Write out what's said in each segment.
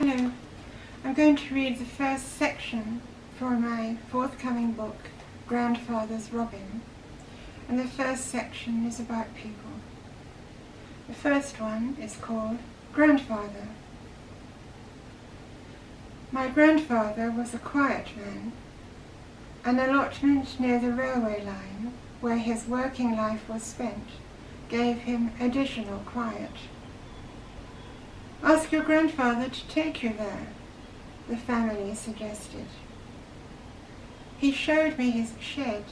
Hello, I'm going to read the first section for my forthcoming book, Grandfather's Robin, and the first section is about people. The first one is called Grandfather. My grandfather was a quiet man. An allotment near the railway line, where his working life was spent, gave him additional quiet. "Ask your grandfather to take you there," the family suggested. He showed me his shed,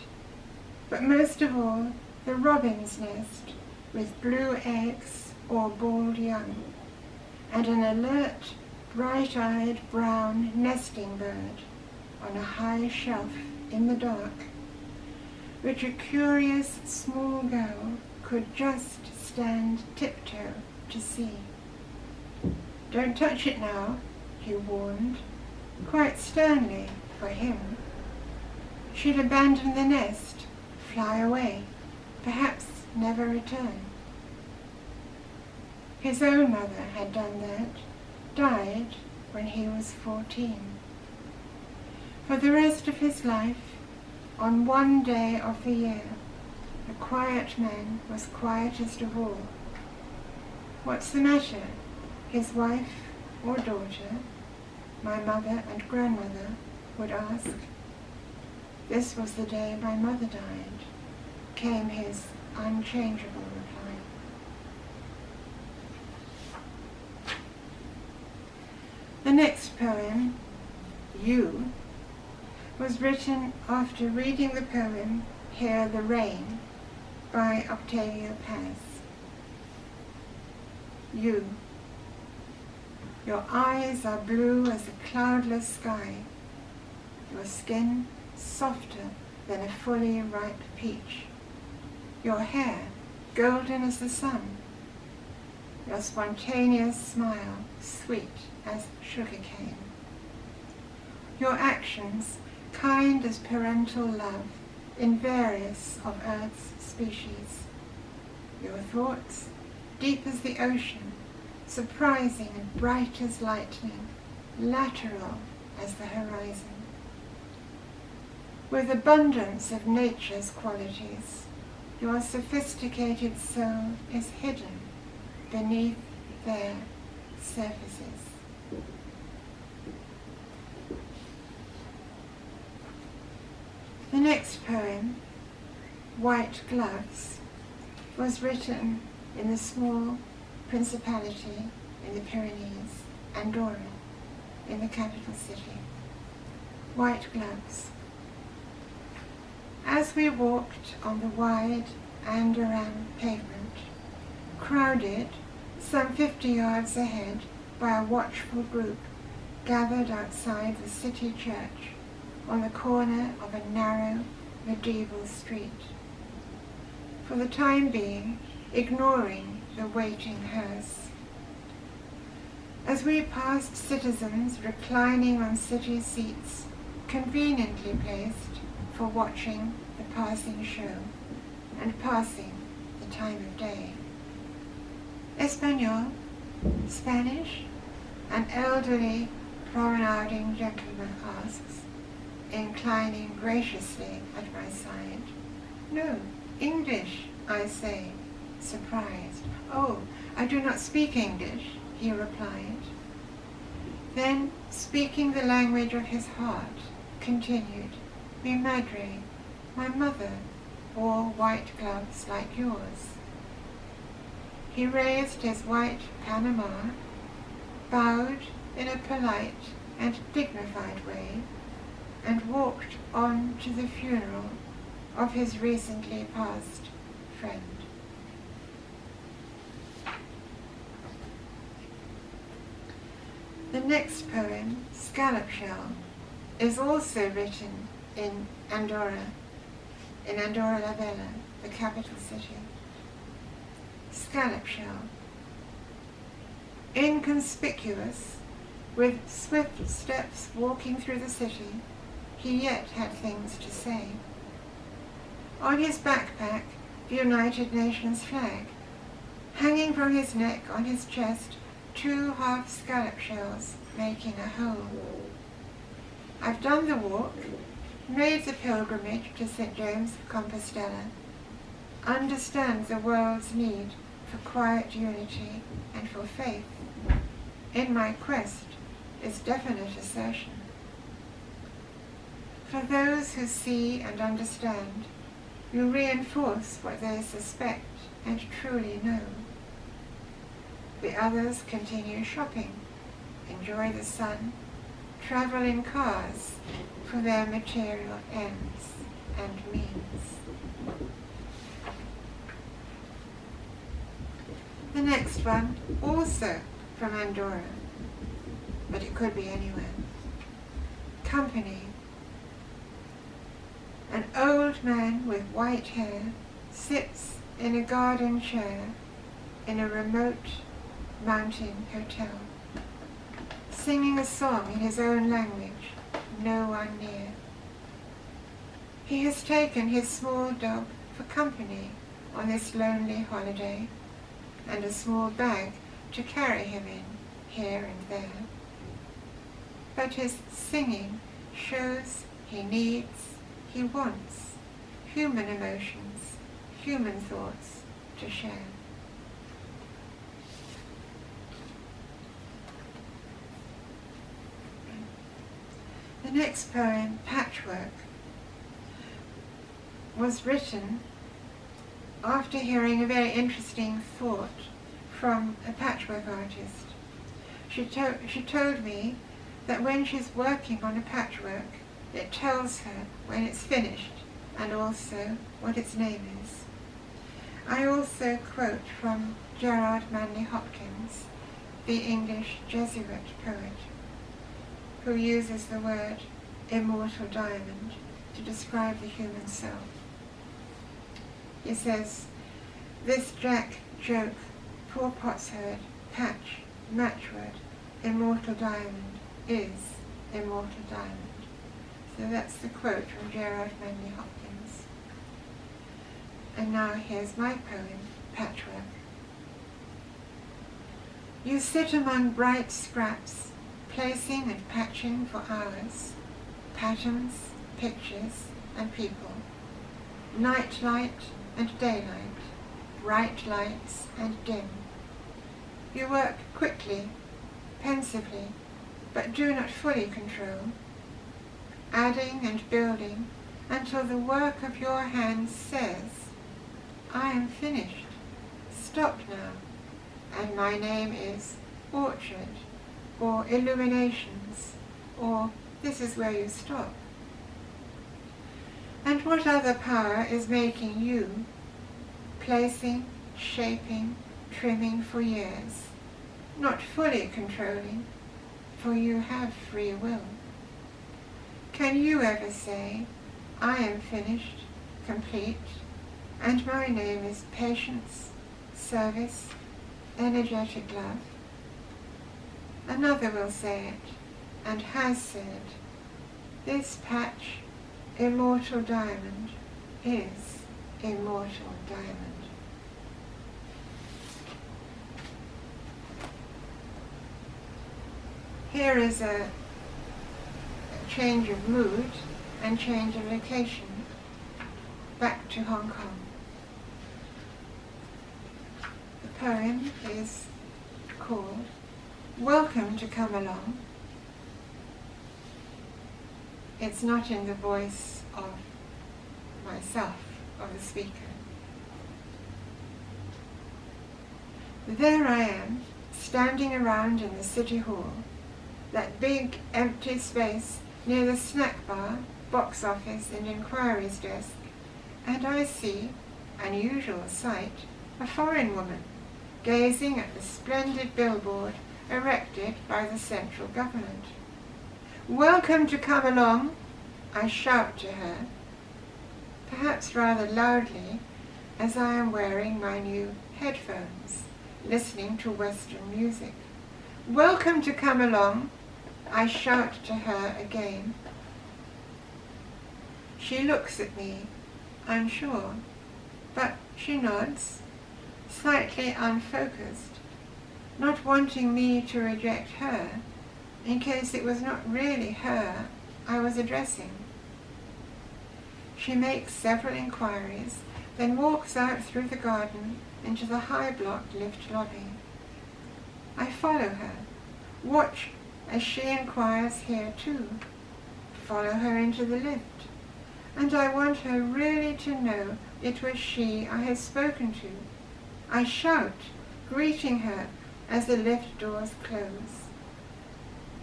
but most of all the robin's nest with blue eggs or bald young, and an alert, bright-eyed brown nesting bird on a high shelf in the dark, which a curious small girl could just stand tiptoe to see. "Don't touch it now," he warned, quite sternly for him. She'd abandon the nest, fly away, perhaps never return. His own mother had done that, died when he was 14. For the rest of his life, on one day of the year, the quiet man was quietest of all. "What's the matter?" his wife or daughter, my mother and grandmother, would ask. "This was the day my mother died," came his unchangeable reply. The next poem, You, was written after reading the poem Hear the Rain by Octavio Paz. You. Your eyes are blue as a cloudless sky, your skin softer than a fully ripe peach, your hair golden as the sun, your spontaneous smile sweet as sugarcane, your actions kind as parental love in various of Earth's species, your thoughts deep as the ocean, surprising and bright as lightning, lateral as the horizon. With abundance of nature's qualities, your sophisticated soul is hidden beneath their surfaces. The next poem, White Gloves, was written in the small principality in the Pyrenees, Andorra, in the capital city. White Gloves. As we walked on the wide Andorran pavement, crowded some 50 yards ahead by a watchful group gathered outside the city church on the corner of a narrow medieval street, for the time being ignoring the waiting hearse. As we passed citizens reclining on city seats, conveniently placed for watching the passing show and passing the time of day. "Espanol? Spanish?" an elderly promenading gentleman asks, inclining graciously at my side. "No, English," I say, surprised. "Oh, I do not speak English," he replied. Then, speaking the language of his heart, continued, "Mi madre, my mother, wore white gloves like yours." He raised his white Panama, bowed in a polite and dignified way, and walked on to the funeral of his recently passed friend. The next poem, Scallop Shell, is also written in Andorra la Vella, the capital city. Scallop Shell. Inconspicuous, with swift steps walking through the city, he yet had things to say. On his backpack, the United Nations flag. Hanging from his neck on his chest, 2 half scallop shells making a whole. I've done the walk, made the pilgrimage to St. James of Compostela, understand the world's need for quiet unity and for faith. In my quest is definite assertion. For those who see and understand, you reinforce what they suspect and truly know. The others continue shopping, enjoy the sun, travel in cars for their material ends and means. The next one, also from Andorra, but it could be anywhere. Company. An old man with white hair sits in a garden chair in a remote mountain hotel, singing a song in his own language, no one near. He has taken his small dog for company on this lonely holiday, and a small bag to carry him in, here and there. But his singing shows he needs, he wants human emotions, human thoughts to share. The next poem, Patchwork, was written after hearing a very interesting thought from a patchwork artist. She told me that when she's working on a patchwork, it tells her when it's finished and also what its name is. I also quote from Gerard Manley Hopkins, the English Jesuit poet, who uses the word immortal diamond to describe the human self. He says, this Jack, joke, poor potsherd, patch, matchword, immortal diamond is immortal diamond. So that's the quote from Gerard Manley Hopkins. And now here's my poem, Patchwork. You sit among bright scraps, placing and patching for hours, patterns, pictures, and people, night light and daylight, bright lights and dim. You work quickly, pensively, but do not fully control, adding and building until the work of your hands says, I am finished, stop now, and my name is Orchard, or Illuminations, or this is where you stop. And what other power is making you, placing, shaping, trimming for years, not fully controlling, for you have free will? Can you ever say, I am finished, complete, and my name is patience, service, energetic love? Another will say it, and has said, this patch, immortal diamond, is immortal diamond. Here is a change of mood and change of location, back to Hong Kong. The poem is called Welcome to Come Along. It's not in the voice of myself, of the speaker. There I am, standing around in the city hall, that big empty space near the snack bar, box office and inquiries desk, and I see, unusual sight, a foreign woman gazing at the splendid billboard erected by the central government. Welcome to come along, I shout to her, perhaps rather loudly, as I am wearing my new headphones, listening to Western music. Welcome to come along, I shout to her again. She looks at me, unsure, but she nods, slightly unfocused, not wanting me to reject her, in case it was not really her I was addressing. She makes several inquiries, then walks out through the garden into the high-blocked lift lobby. I follow her, watch as she inquires here too, follow her into the lift, and I want her really to know it was she I had spoken to. I shout, greeting her as the lift doors close.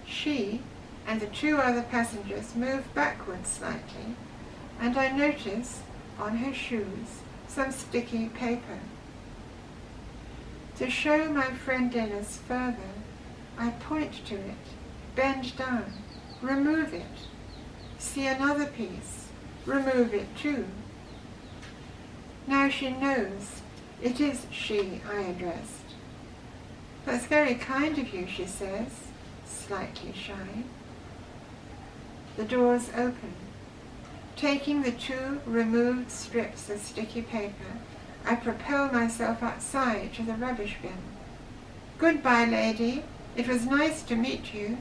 She and the two other passengers move backwards slightly, and I notice on her shoes some sticky paper. To show my friendliness further, I point to it, bend down, remove it, see another piece, remove it too. Now she knows it is she I addressed. "That's very kind of you," she says, slightly shy. The doors open. Taking the two removed strips of sticky paper, I propel myself outside to the rubbish bin. "Goodbye, lady. It was nice to meet you."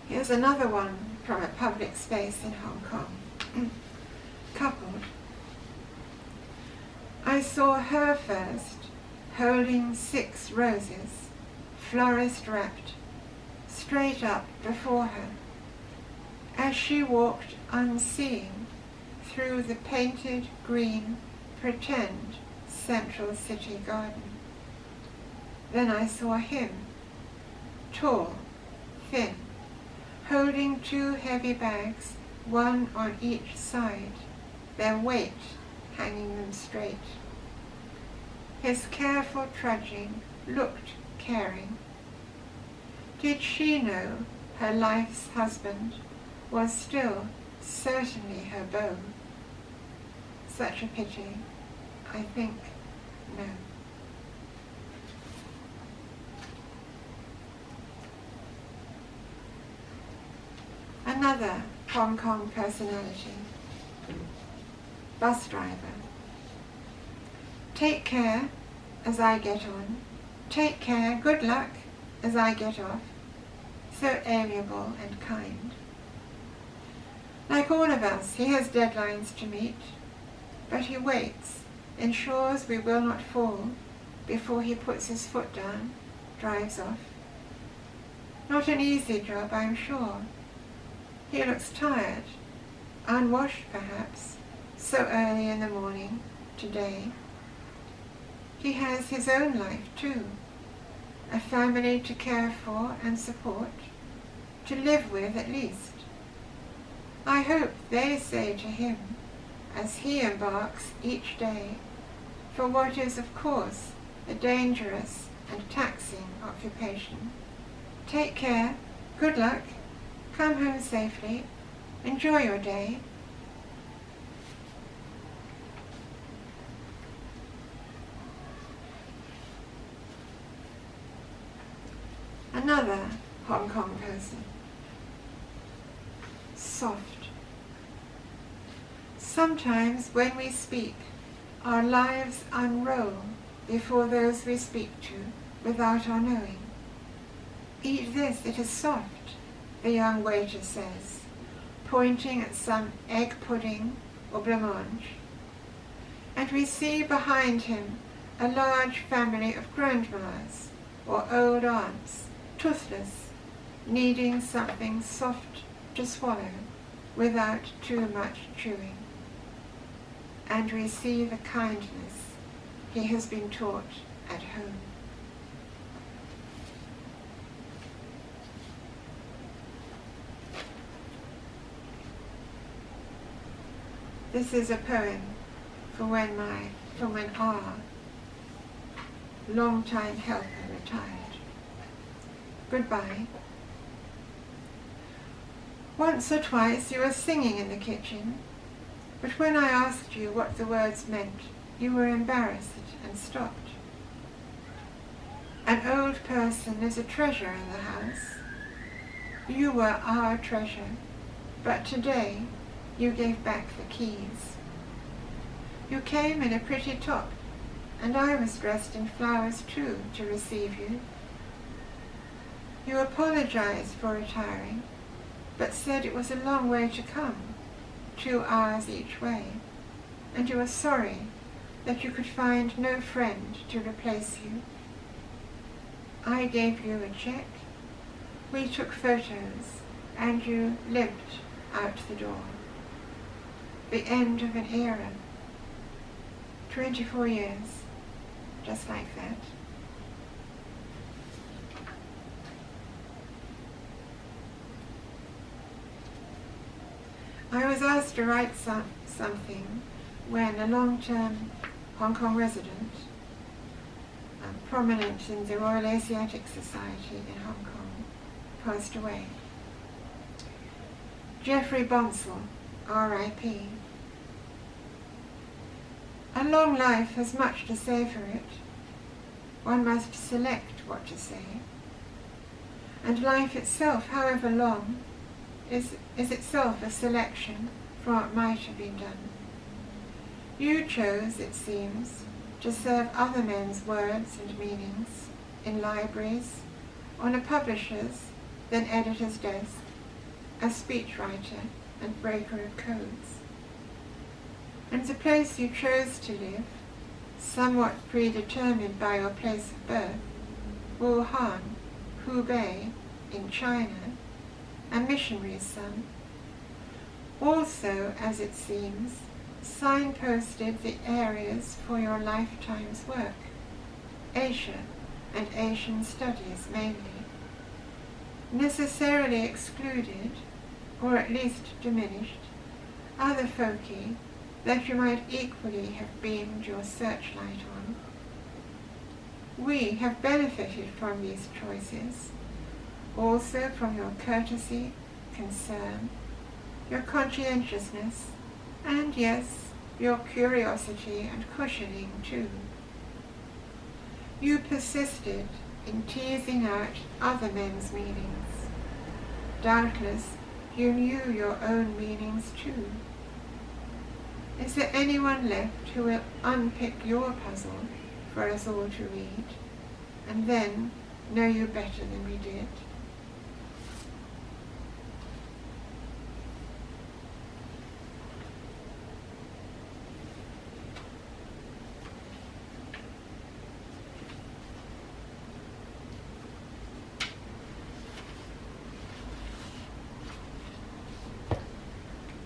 Here's another one from a public space in Hong Kong. Coupled. I saw her first, holding 6 roses, florist wrapped, straight up before her, as she walked unseeing through the painted green pretend central city garden. Then I saw him, tall, thin, holding 2 heavy bags, one on each side, their weight hanging them straight. His careful trudging looked caring. Did she know her life's husband was still certainly her beau? Such a pity. I think no. Another Hong Kong personality. Bus driver. Take care as I get on. Take care, good luck as I get off. So amiable and kind. Like all of us, he has deadlines to meet, but he waits, ensures we will not fall before he puts his foot down, drives off. Not an easy job, I'm sure. He looks tired, unwashed perhaps, so early in the morning today. He has his own life too, a family to care for and support, to live with at least. I hope they say to him, as he embarks each day for what is of course a dangerous and taxing occupation, take care, good luck, come home safely, enjoy your day. Another Hong Kong person. Soft. Sometimes when we speak, our lives unroll before those we speak to without our knowing. Eat this, it is soft, the young waiter says, pointing at some egg pudding or blancmange. And we see behind him a large family of grandmas or old aunts, toothless, needing something soft to swallow without too much chewing. And we see the kindness he has been taught at home. This is a poem from when our long-time helper retired. Goodbye. Once or twice you were singing in the kitchen, but when I asked you what the words meant, you were embarrassed and stopped. An old person is a treasure in the house. You were our treasure, but today you gave back the keys. You came in a pretty top, and I was dressed in flowers too to receive you. You apologized for retiring, but said it was a long way to come, 2 hours each way, and you were sorry that you could find no friend to replace you. I gave you a check, we took photos, and you limped out the door. The end of an era. 24 years, just like that. I was asked to write something when a long-term Hong Kong resident, prominent in the Royal Asiatic Society in Hong Kong, passed away. Geoffrey Bonsall, R.I.P. A long life has much to say for it. One must select what to say. And life itself, however long, is itself a selection from what might have been done. You chose, it seems, to serve other men's words and meanings in libraries, on a publisher's, then editor's desk, a speechwriter and breaker of codes. And the place you chose to live, somewhat predetermined by your place of birth, Wuhan, Hubei, in China, a missionary's son, also, as it seems, signposted the areas for your lifetime's work, Asia and Asian studies mainly, necessarily excluded, or at least diminished, other foci that you might equally have beamed your searchlight on. We have benefited from these choices, also from your courtesy, concern, your conscientiousness, and yes, your curiosity and cushioning too. You persisted in teasing out other men's meanings. Doubtless, you knew your own meanings too. Is there anyone left who will unpick your puzzle for us all to read, and then know you better than we did?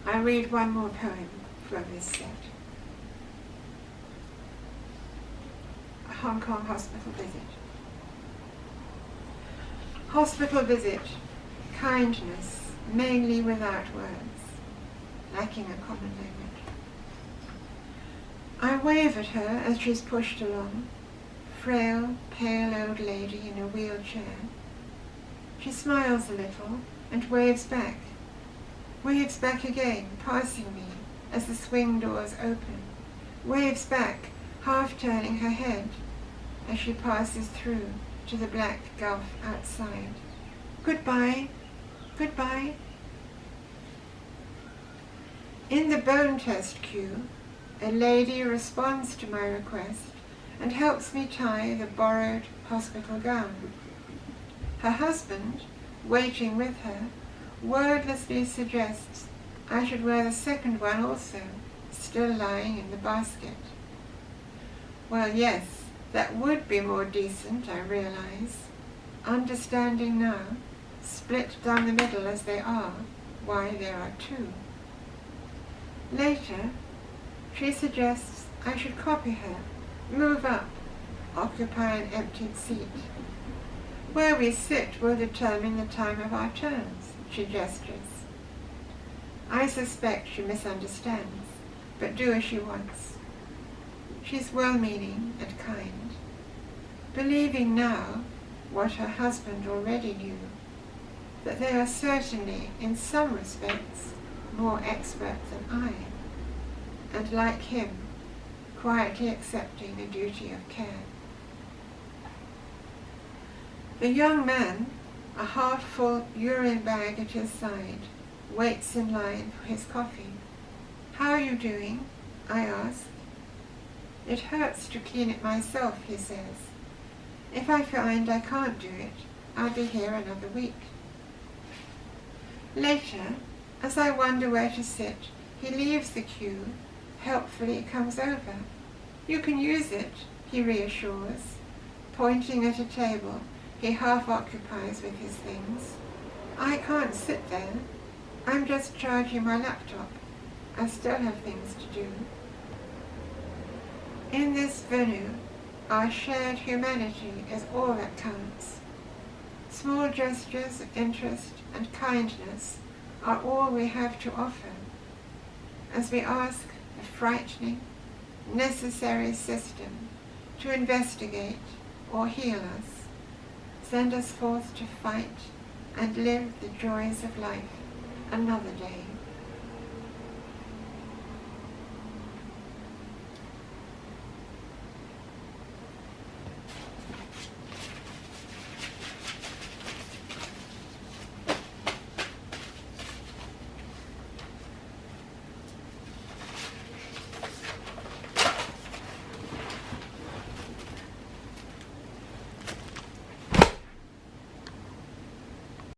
I'll read one more poem from this set. A Hong Kong hospital visit. Hospital visit, kindness, mainly without words, lacking a common language. I wave at her as she's pushed along, frail, pale old lady in a wheelchair. She smiles a little and waves back again, passing me as the swing doors open, waves back, half turning her head as she passes through to the black gulf outside. Goodbye, goodbye. In the bone test queue, a lady responds to my request and helps me tie the borrowed hospital gown. Her husband, waiting with her, wordlessly suggests I should wear the second one also, still lying in the basket. Well, yes, that would be more decent, I realize, understanding now, split down the middle as they are, why there are two. Later, she suggests I should copy her, move up, occupy an emptied seat. Where we sit will determine the time of our turns, she gestures. I suspect she misunderstands, but do as she wants. She's well-meaning and kind, believing now what her husband already knew, that they are certainly, in some respects, more expert than I, and like him, quietly accepting a duty of care. The young man, a half-full urine bag at his side, waits in line for his coffee. How are you doing? I ask. It hurts to clean it myself, he says. If I find I can't do it, I'll be here another week. Later, as I wonder where to sit, he leaves the cue, helpfully comes over. You can use it, he reassures, pointing at a table he half occupies with his things. I can't sit there. I'm just charging my laptop. I still have things to do. In this venue, our shared humanity is all that counts. Small gestures of interest and kindness are all we have to offer, as we ask the frightening, necessary system to investigate or heal us, send us forth to fight and live the joys of life another day.